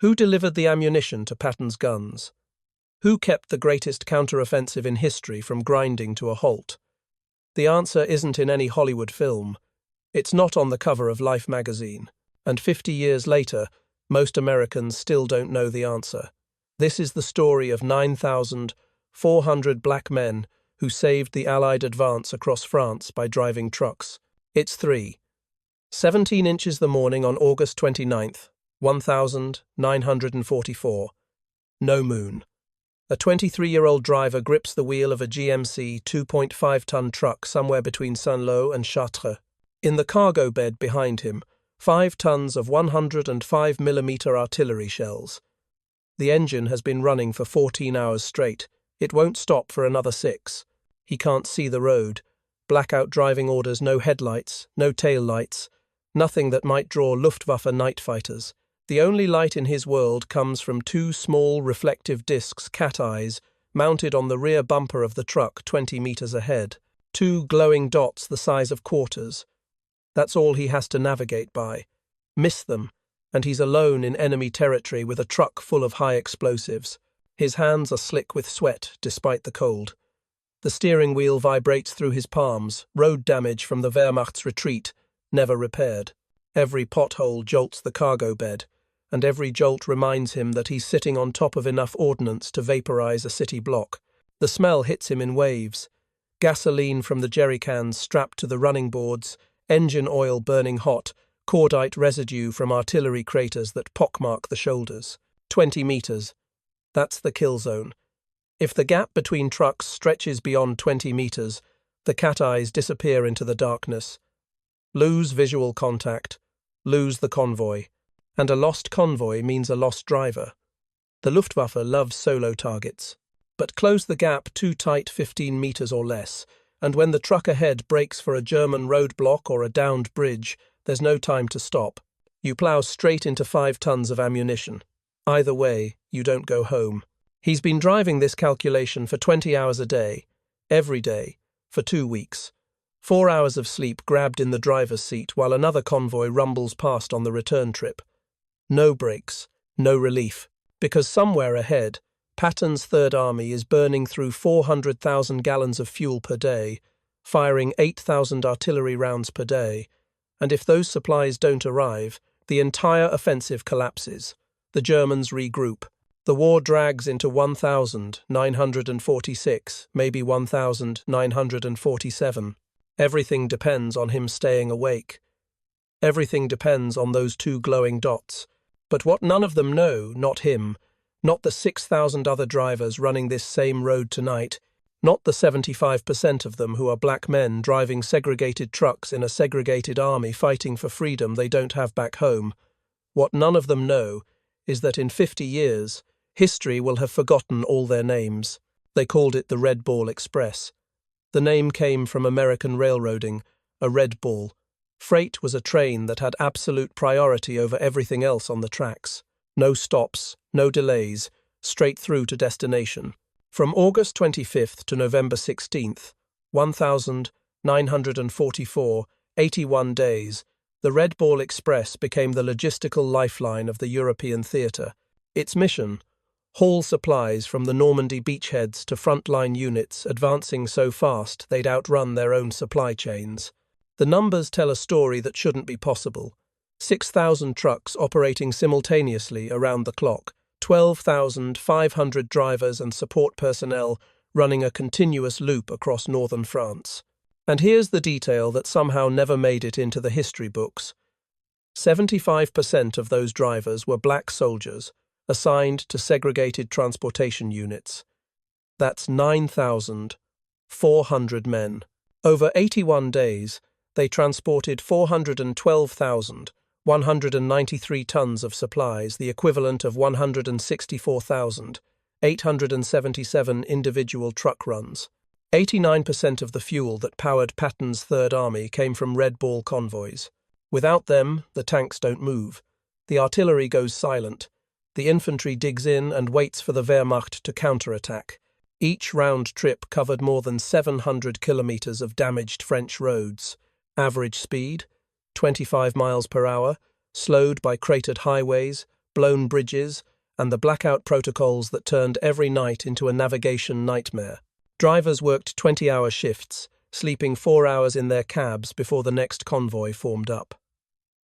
Who delivered the ammunition to Patton's guns? Who kept the greatest counter-offensive in history from grinding to a halt? The answer isn't in any Hollywood film. It's not on the cover of Life magazine. And 50 years later, most Americans still don't know the answer. This is the story of 9,400 black men who saved the Allied advance across France by driving trucks. It's 3:17 inches the morning on August 29th, 1944. No moon. A 23-year-old driver grips the wheel of a GMC 2.5-ton truck somewhere between Saint-Lô and Chartres. In the cargo bed behind him, 5 tons of 105mm artillery shells. The engine has been running for 14 hours straight. It won't stop for another 6. He can't see the road. Blackout driving orders, no headlights, no tail lights, nothing that might draw Luftwaffe night fighters. The only light in his world comes from 2 small reflective discs, cat eyes, mounted on the rear bumper of the truck 20 meters ahead. 2 glowing dots the size of quarters. That's all he has to navigate by. Miss them, and he's alone in enemy territory with a truck full of high explosives. His hands are slick with sweat, despite the cold. The steering wheel vibrates through his palms, road damage from the Wehrmacht's retreat, never repaired. Every pothole jolts the cargo bed, and every jolt reminds him that he's sitting on top of enough ordnance to vaporize a city block. The smell hits him in waves. Gasoline from the jerrycans strapped to the running boards, engine oil burning hot, cordite residue from artillery craters that pockmark the shoulders. 20 meters. That's the kill zone. If the gap between trucks stretches beyond 20 meters, the cat eyes disappear into the darkness. Lose visual contact, lose the convoy. And a lost convoy means a lost driver. The Luftwaffe loves solo targets. But close the gap too tight, 15 meters or less, and when the truck ahead breaks for a German roadblock or a downed bridge, there's no time to stop. You plow straight into 5 tons of ammunition. Either way, you don't go home. He's been driving this calculation for 20 hours a day, every day, for 2 weeks. 4 hours of sleep grabbed in the driver's seat while another convoy rumbles past on the return trip. No breaks, no relief, because somewhere ahead, Patton's Third Army is burning through 400,000 gallons of fuel per day, firing 8,000 artillery rounds per day, and if those supplies don't arrive, the entire offensive collapses. The Germans regroup. The war drags into 1946, maybe 1947. Everything depends on him staying awake. Everything depends on those 2 glowing dots. But what none of them know, not him, not the 6,000 other drivers running this same road tonight, not the 75% of them who are black men driving segregated trucks in a segregated army fighting for freedom they don't have back home. What none of them know is that in 50 years, history will have forgotten all their names. They called it the Red Ball Express. The name came from American railroading, a red ball. Freight was a train that had absolute priority over everything else on the tracks. No stops, no delays, straight through to destination. From August 25th to November 16th, 1944, 81 days, the Red Ball Express became the logistical lifeline of the European theatre. Its mission: haul supplies from the Normandy beachheads to frontline units advancing so fast they'd outrun their own supply chains. The numbers tell a story that shouldn't be possible. 6,000 trucks operating simultaneously around the clock, 12,500 drivers and support personnel running a continuous loop across northern France. And here's the detail that somehow never made it into the history books. 75% of those drivers were black soldiers, assigned to segregated transportation units. That's 9,400 men. Over 81 days, they transported 412,193 tons of supplies, the equivalent of 164,877 individual truck runs. 89% of the fuel that powered Patton's Third Army came from Red Ball convoys. Without them, the tanks don't move. The artillery goes silent. The infantry digs in and waits for the Wehrmacht to counterattack. Each round trip covered more than 700 kilometers of damaged French roads. Average speed, 25 miles per hour, slowed by cratered highways, blown bridges, and the blackout protocols that turned every night into a navigation nightmare. Drivers worked 20-hour shifts, sleeping 4 hours in their cabs before the next convoy formed up.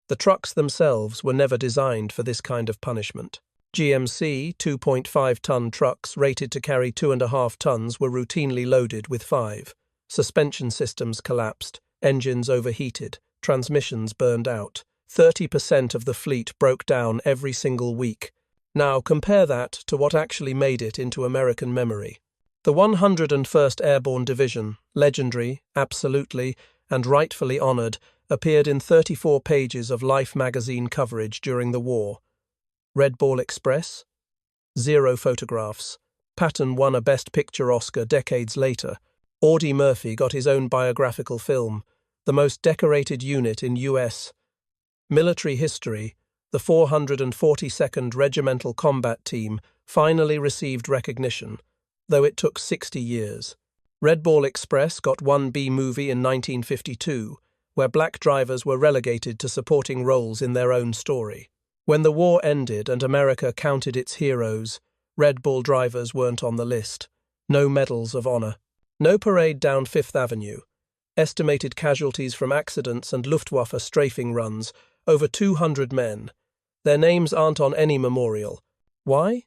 The trucks themselves were never designed for this kind of punishment. GMC 2.5-ton trucks rated to carry 2.5 tons were routinely loaded with 5. Suspension systems collapsed, engines overheated, transmissions burned out. 30% of the fleet broke down every single week. Now compare that to what actually made it into American memory. The 101st Airborne Division, legendary, absolutely, and rightfully honored, appeared in 34 pages of Life magazine coverage during the war. Red Ball Express? 0 photographs. Patton won a Best Picture Oscar decades later. Audie Murphy got his own biographical film, the most decorated unit in U.S. military history. The 442nd Regimental Combat Team finally received recognition, though it took 60 years. Red Ball Express got one B movie in 1952, where black drivers were relegated to supporting roles in their own story. When the war ended and America counted its heroes, Red Ball drivers weren't on the list. No medals of honor. No parade down Fifth Avenue. Estimated casualties from accidents and Luftwaffe strafing runs, over 200 men. Their names aren't on any memorial. Why?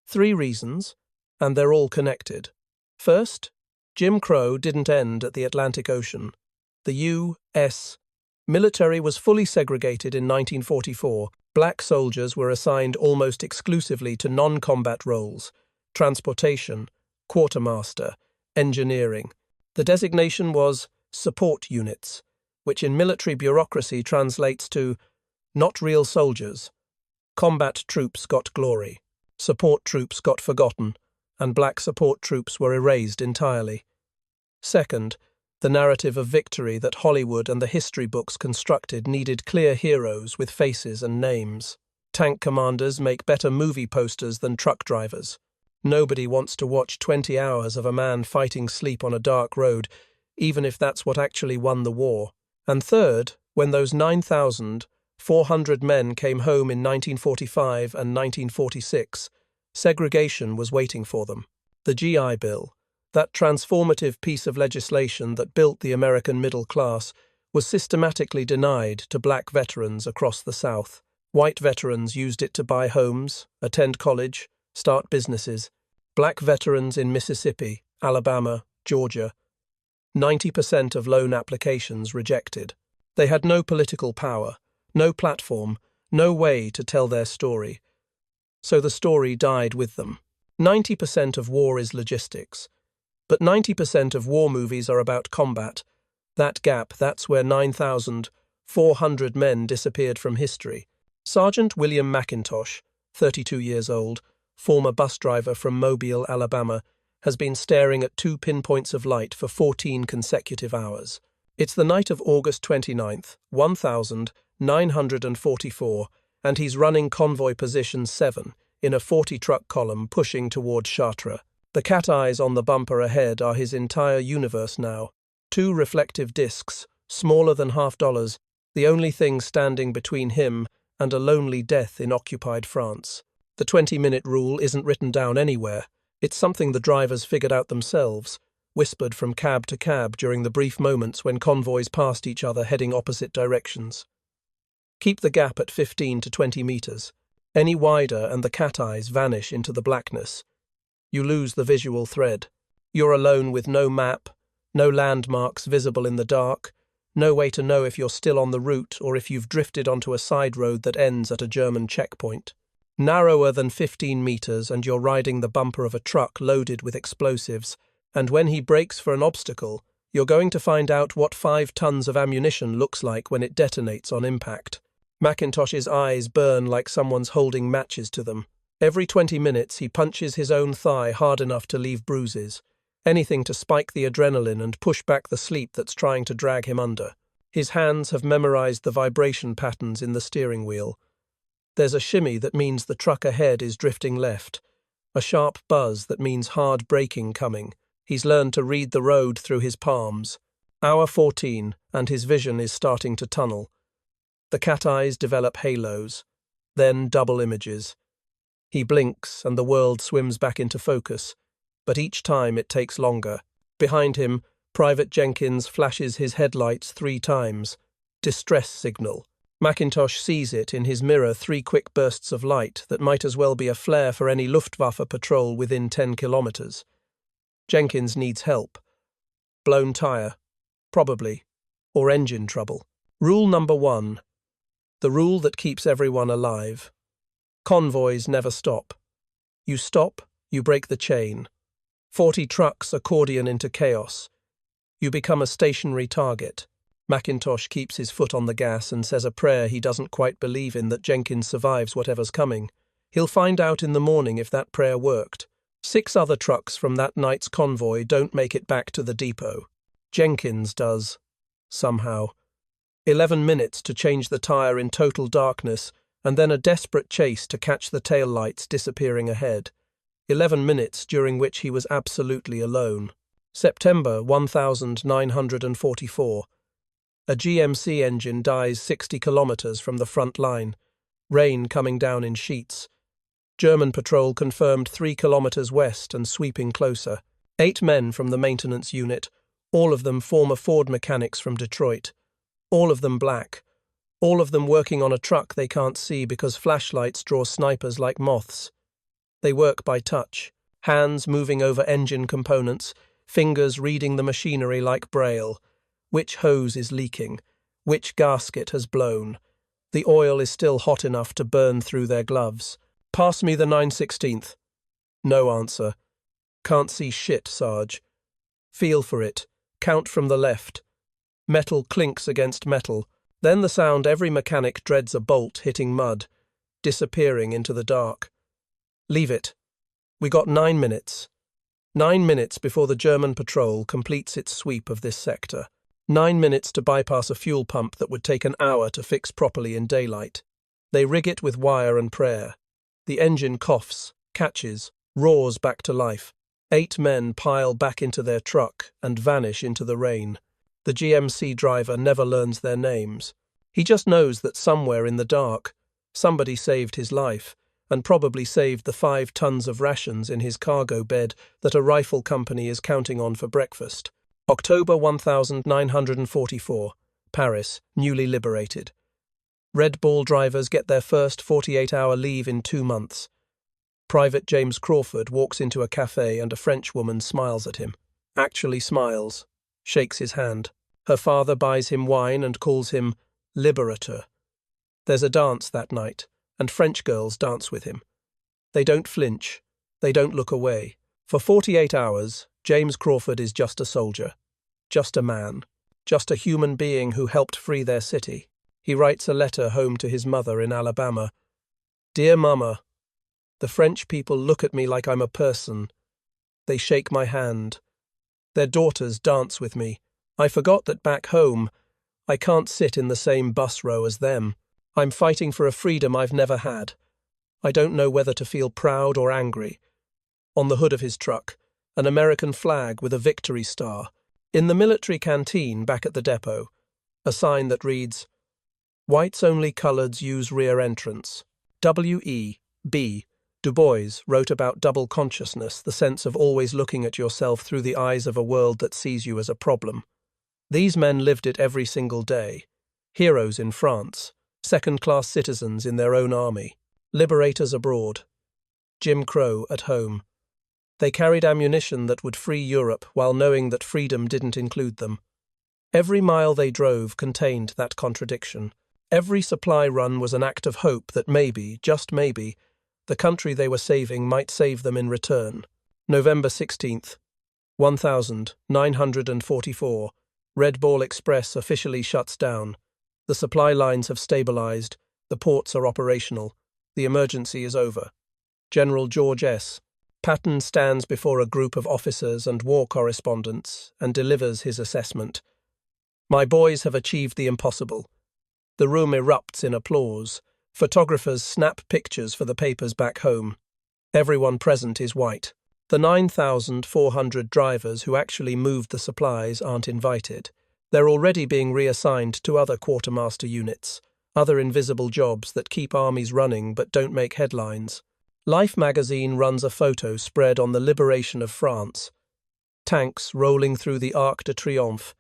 3 reasons, and they're all connected. First, Jim Crow didn't end at the Atlantic Ocean. The U.S. military was fully segregated in 1944. Black soldiers were assigned almost exclusively to non-combat roles: transportation, quartermaster, engineering. The designation was support units, which in military bureaucracy translates to not real soldiers. Combat troops got glory, support troops got forgotten, and black support troops were erased entirely. Second, the narrative of victory that Hollywood and the history books constructed needed clear heroes with faces and names. Tank commanders make better movie posters than truck drivers. Nobody wants to watch 20 hours of a man fighting sleep on a dark road, even if that's what actually won the war. And third, when those 9,400 men came home in 1945 and 1946, segregation was waiting for them. The GI Bill, that transformative piece of legislation that built the American middle class, was systematically denied to black veterans across the South. White veterans used it to buy homes, attend college, start businesses. Black veterans in Mississippi, Alabama, Georgia. 90% of loan applications rejected. They had no political power, no platform, no way to tell their story. So the story died with them. 90% of war is logistics. But 90% of war movies are about combat. That gap, that's where 9,400 men disappeared from history. Sergeant William McIntosh, 32 years old, former bus driver from Mobile, Alabama, has been staring at 2 pinpoints of light for 14 consecutive hours. It's the night of August 29th, 1944, and he's running convoy position 7 in a 40-truck column pushing toward Chartres. The cat eyes on the bumper ahead are his entire universe now. 2 reflective discs, smaller than $50, the only thing standing between him and a lonely death in occupied France. The 20-minute rule isn't written down anywhere. It's something the drivers figured out themselves, whispered from cab to cab during the brief moments when convoys passed each other heading opposite directions. Keep the gap at 15 to 20 meters. Any wider and the cat eyes vanish into the blackness. You lose the visual thread. You're alone with no map, no landmarks visible in the dark, no way to know if you're still on the route or if you've drifted onto a side road that ends at a German checkpoint. Narrower than 15 meters and you're riding the bumper of a truck loaded with explosives, and when he brakes for an obstacle, you're going to find out what 5 tons of ammunition looks like when it detonates on impact. McIntosh's eyes burn like someone's holding matches to them. Every 20 minutes he punches his own thigh hard enough to leave bruises, anything to spike the adrenaline and push back the sleep that's trying to drag him under. His hands have memorized the vibration patterns in the steering wheel. There's a shimmy that means the truck ahead is drifting left, a sharp buzz that means hard braking coming. He's learned to read the road through his palms. Hour 14, and his vision is starting to tunnel. The cat eyes develop halos. Then double images. He blinks and the world swims back into focus, but each time it takes longer. Behind him, Private Jenkins flashes his headlights 3 times. Distress signal. Mackintosh sees it in his mirror, 3 quick bursts of light that might as well be a flare for any Luftwaffe patrol within 10 kilometers. Jenkins needs help. Blown tire. Probably. Or engine trouble. Rule number 1. The rule that keeps everyone alive. Convoys never stop. You stop, you break the chain. 40 trucks accordion into chaos. You become a stationary target. Mackintosh keeps his foot on the gas and says a prayer he doesn't quite believe in that Jenkins survives whatever's coming. He'll find out in the morning if that prayer worked. 6 other trucks from that night's convoy don't make it back to the depot. Jenkins does. Somehow. 11 minutes to change the tire in total darkness, and then a desperate chase to catch the tail lights disappearing ahead. 11 minutes during which he was absolutely alone. September 1944. A GMC engine dies 60 kilometers from the front line. Rain coming down in sheets. German patrol confirmed 3 kilometers west and sweeping closer. 8 men from the maintenance unit, all of them former Ford mechanics from Detroit. All of them black. All of them working on a truck they can't see because flashlights draw snipers like moths. They work by touch, hands moving over engine components, fingers reading the machinery like braille. Which hose is leaking? Which gasket has blown? The oil is still hot enough to burn through their gloves. Pass me the 9/16. No answer. Can't see shit, Sarge. Feel for it. Count from the left. Metal clinks against metal. Then the sound every mechanic dreads, a bolt hitting mud, disappearing into the dark. Leave it. We got 9 minutes. 9 minutes before the German patrol completes its sweep of this sector. 9 minutes to bypass a fuel pump that would take an hour to fix properly in daylight. They rig it with wire and prayer. The engine coughs, catches, roars back to life. 8 men pile back into their truck and vanish into the rain. The GMC driver never learns their names. He just knows that somewhere in the dark, somebody saved his life, and probably saved the 5 tons of rations in his cargo bed that a rifle company is counting on for breakfast. October 1944, Paris, newly liberated. Red Ball drivers get their first 48-hour leave in 2 months. Private James Crawford walks into a cafe and a French woman smiles at him. Actually smiles. Shakes his hand. Her father buys him wine and calls him Liberator. There's a dance that night, and French girls dance with him. They don't flinch. They don't look away. For 48 hours, James Crawford is just a soldier. Just a man. Just a human being who helped free their city. He writes a letter home to his mother in Alabama. Dear Mama, the French people look at me like I'm a person. They shake my hand. Their daughters dance with me. I forgot that back home, I can't sit in the same bus row as them. I'm fighting for a freedom I've never had. I don't know whether to feel proud or angry. On the hood of his truck, an American flag with a victory star. In the military canteen back at the depot, a sign that reads, Whites only coloreds use rear entrance. W.E.B. Du Bois wrote about double consciousness, the sense of always looking at yourself through the eyes of a world that sees you as a problem. These men lived it every single day. Heroes in France, second-class citizens in their own army, liberators abroad, Jim Crow at home. They carried ammunition that would free Europe while knowing that freedom didn't include them. Every mile they drove contained that contradiction. Every supply run was an act of hope that maybe, just maybe, the country they were saving might save them in return. November 16th, 1944. Red Ball Express officially shuts down. The supply lines have stabilized. The ports are operational. The emergency is over. General George S. Patton stands before a group of officers and war correspondents and delivers his assessment. My boys have achieved the impossible. The room erupts in applause. Photographers snap pictures for the papers back home. Everyone present is white. The 9,400 drivers who actually moved the supplies aren't invited. They're already being reassigned to other quartermaster units. other invisible jobs that keep armies running but don't make headlines. Life magazine runs a photo spread on the liberation of France. Tanks rolling through the Arc de Triomphe,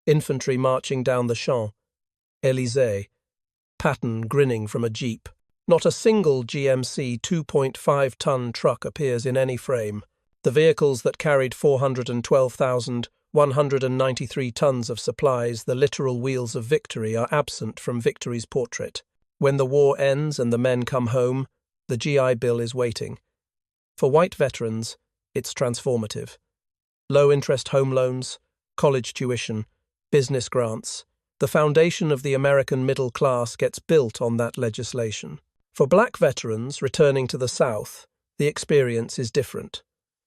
infantry marching down the Champs-Élysées, Patton grinning from a jeep. Not a single GMC 2.5-ton truck appears in any frame. The vehicles that carried 412,193 tons of supplies, the literal wheels of victory, are absent from victory's portrait. When the war ends and the men come home, the GI Bill is waiting. For white veterans, it's transformative. Low-interest home loans, college tuition, business grants. The foundation of the American middle class gets built on that legislation. For black veterans returning to the South, the experience is different.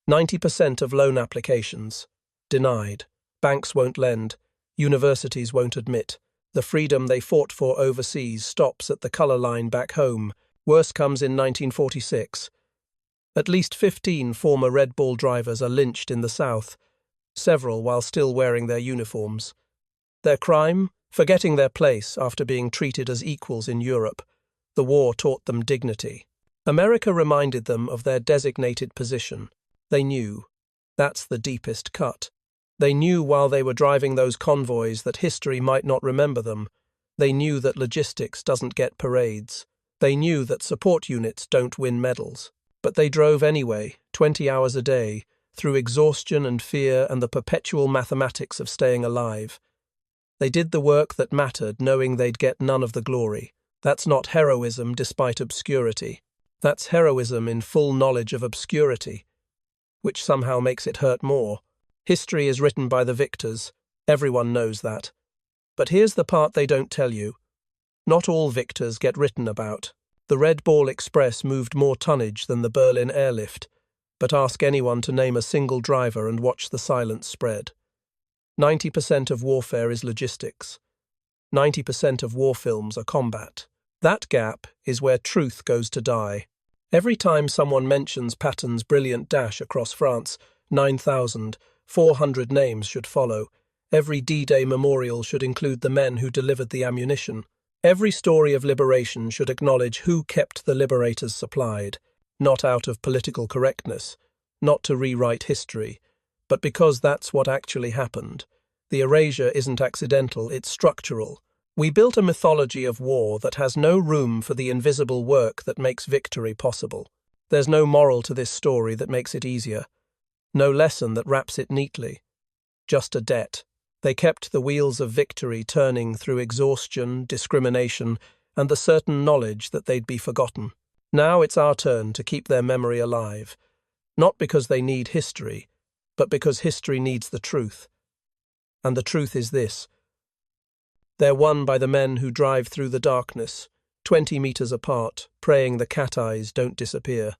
90% of loan applications denied. Banks won't lend. Universities won't admit. The freedom they fought for overseas stops at the color line back home. Worse comes in 1946. At least 15 former Red Bull drivers are lynched in the South, several while still wearing their uniforms. Their crime? Forgetting their place after being treated as equals in Europe. The war taught them dignity. America reminded them of their designated position. They knew. That's the deepest cut. They knew while they were driving those convoys that history might not remember them. They knew that logistics doesn't get parades. They knew that support units don't win medals. But they drove anyway, 20 hours a day, through exhaustion and fear and the perpetual mathematics of staying alive. They did the work that mattered, knowing they'd get none of the glory. That's not heroism despite obscurity. That's heroism in full knowledge of obscurity, which somehow makes it hurt more. History is written by the victors. Everyone knows that. But here's the part they don't tell you. Not all victors get written about. The Red Ball Express moved more tonnage than the Berlin airlift, but ask anyone to name a single driver and watch the silence spread. 90% of warfare is logistics. 90% of war films are combat. That gap is where truth goes to die. Every time someone mentions Patton's brilliant dash across France, 9,400 names should follow. Every D-Day memorial should include the men who delivered the ammunition. Every story of liberation should acknowledge who kept the liberators supplied, not out of political correctness, not to rewrite history, but because that's what actually happened. The erasure isn't accidental, it's structural. We built a mythology of war that has no room for the invisible work that makes victory possible. There's no moral to this story that makes it easier. No lesson that wraps it neatly. Just a debt. They kept the wheels of victory turning through exhaustion, discrimination, and the certain knowledge that they'd be forgotten. Now it's our turn to keep their memory alive. Not because they need history, but because history needs the truth. And the truth is this. They're won by the men who drive through the darkness, 20 meters apart, praying the cat eyes don't disappear.